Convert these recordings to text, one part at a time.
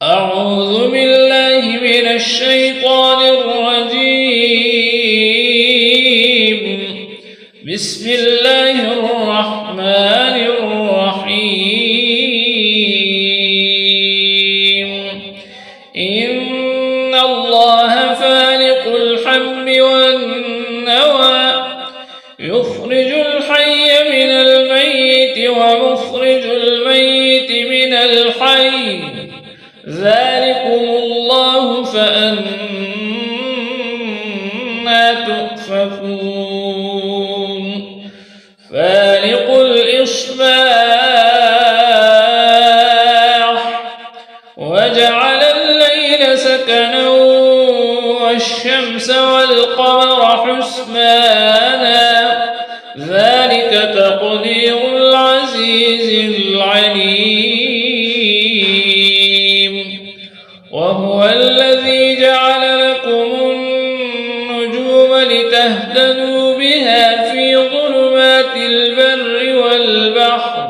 أعوذ بالله من الشيطان الرجيم. بسم الله الرحمن الرحيم. إن الله فالق الحب والنوى يخرج الحي من الميت ومخرج الميت من الحي ذلكم الله فأنى تؤفكون. فالق الإصباح وجعل الليل سكنا والشمس والقمر حسبانا ذلك تقدير العزيز العليم. وهو الذي جعل لكم النجوم لتهتدوا بها في ظلمات البر والبحر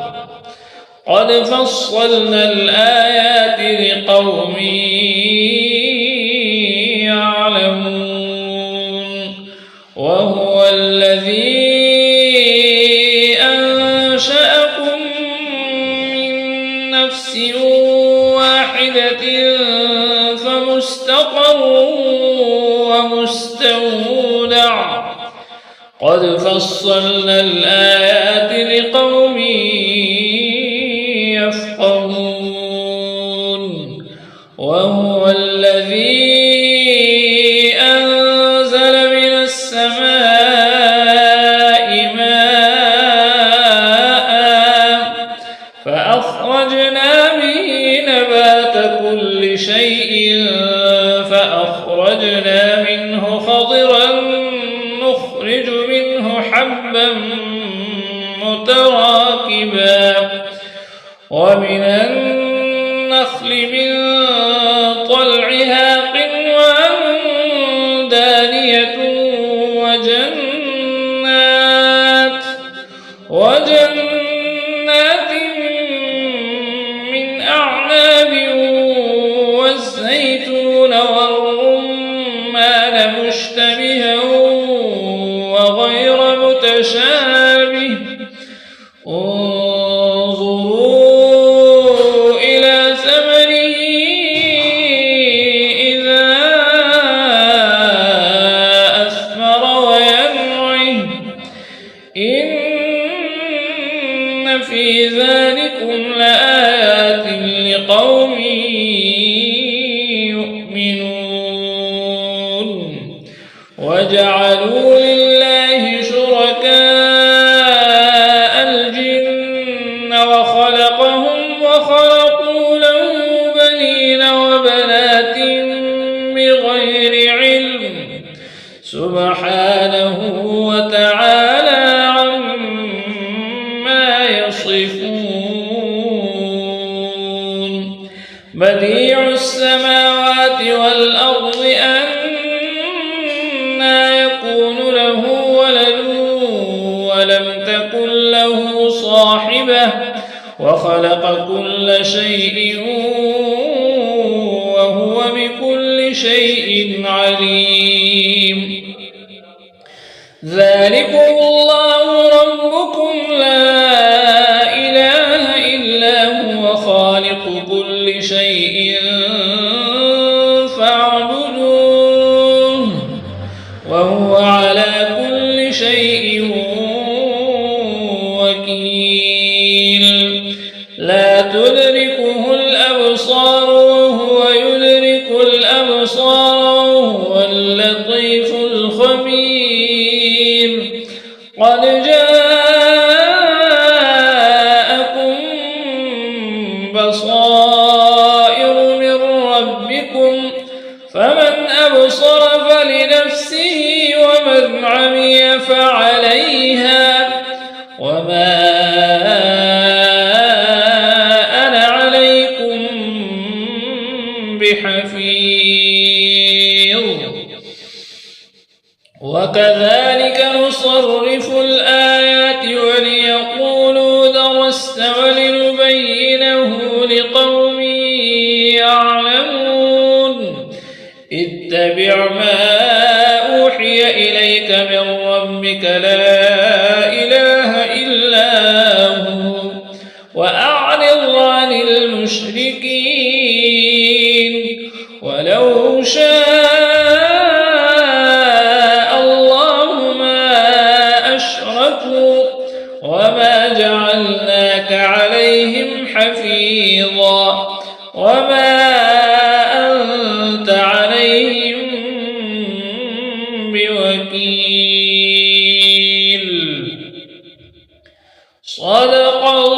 قد فصلنا الآيات لقوم يعلمون. وهو الذي أنشأكم من نفس واحدة فمستقر ومستودع قد فصلنا الآيات لقوم يفقهون. وهو الذي أنزل من السماء ماء فأخرجنا به نبات كل شيء فأخرجنا منه خضرا نخرج منه حبا متراكبا ومن النخل من طلعها قنوان دانية وجنات من أعناب والزيتون والرمان مشتبها وغير متشابه انظروا إلى ثمره إذا أثمر وينعه إن في ذلكم لآيات لقوم يؤمنون. وجعلوا لله شركاء الجن وخلقهم وخلقوا له بنين وبنات بغير علم سبحانه وتعالى عما يصفون. بديع السماوات والأرض أنى يكون له ولد ولم تكن له صاحبة وخلق كل شيء وهو بكل شيء عليم. ذلكم الله ربكم لا إله إلا هو خالق كل شيء فاعبدوه وهو على كل شيء وكيل. لا تدركه الأبصار وهو يدرك الأبصار وهو اللطيف الخبير. قد جاءكم بصائر من ربكم فمن أبصر فلنفسه ومن عمي فعليها وما أنا عليكم بحفيظ. وكذلك نصرف الآيات وليقولوا درست ولنبينه لقوم يعلمون. اتبع ما أوحي إليك من ربك لا إله إلا هو وأعرض عن المشركين ولو شاء الله ما أشركوا وما جعلناك عليهم حفيظا وما أنت عليهم بوكيل. صدق الله